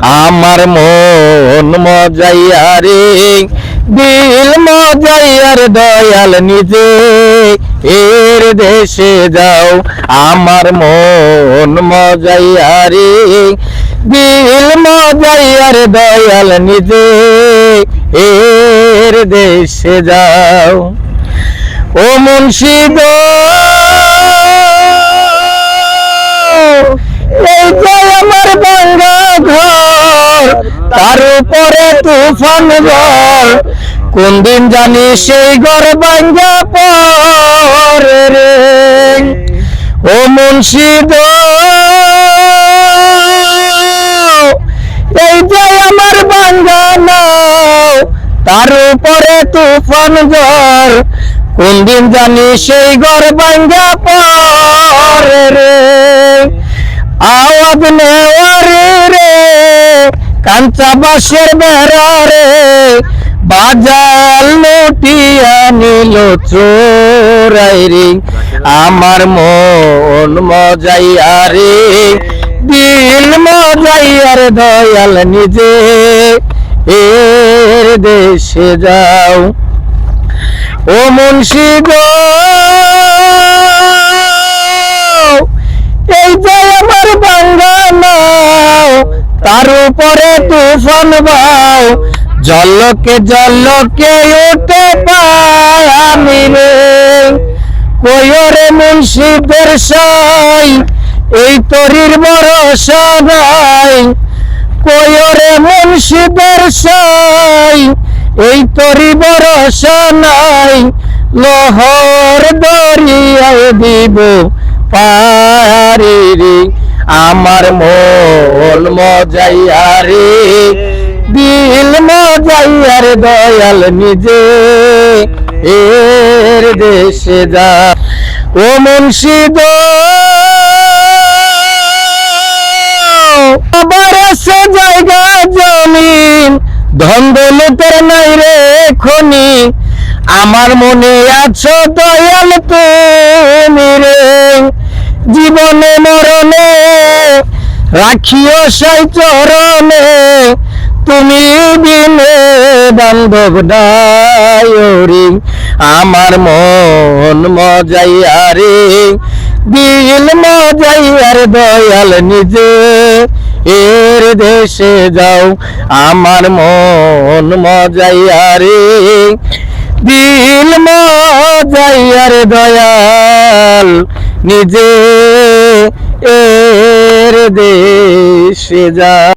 আমার মন মজাইয়া রে দিল মজাইয়ার দয়াল নিজে এর দেশে যাও। আমার মন মজাইয়া রে দিল মজাইয়ার দয়াল নিজে এর দেশে যাও। ও মুন্সি গো এই যে আমার ভাঙা ঘর, তার উপরে তুফান ঝড়, কোন দিন জানি সেই ঘর ভাঙা পড়ে রে। ও মুন্সি গো এই যে আমার ভাঙা নাও, তার উপরে তুফান ঝড়, কোন দিন জানি সেই ঘর ভাঙা পড়ে রে। আওয়াজ নেওয়ারে রে কাঞ্চা বাঁশের বেড়া রে, বাজাল লুটিয়া নিল চোরাই রে। আমার মন মজাইয়া রে দিল মজাইয়ার দয়াল নিজে এর দেশে যাও। ও মুন্সি গো এই যে আমার ভাঙা নাও, তার উপরে তুফান বাও, জলকে জলকে উঠে পাই আমি রে। কইরে মুন্সিদের সাই এই তরির ভরসা নাই, কইরে মুন্সিদের সাই এই তরি ভরসা নাই, লহর দরিয়ায় দিব পারি রে। আমার মন মজাইয়া রে দিল মজাইয়ার দয়াল নিজে এর দেশে যা। ও মুন্সি গো আবার সে জায়গা জমিন ধন দৌলতের নাই রে খনি, আমার মনে আছো দয়াল তুমি রে। জীবনে মরণে রাখিও সাই চরণে, তুমি বিনে বান্ধব ডায়রি। আমার মন মজাইয়া রে দিল মজাইয়ার দয়াল নিজে এর দেশে যাও। আমার মন মজাইয়া রে দিল মজাইয়ার দয়াল নিজে এর দেশে যাও।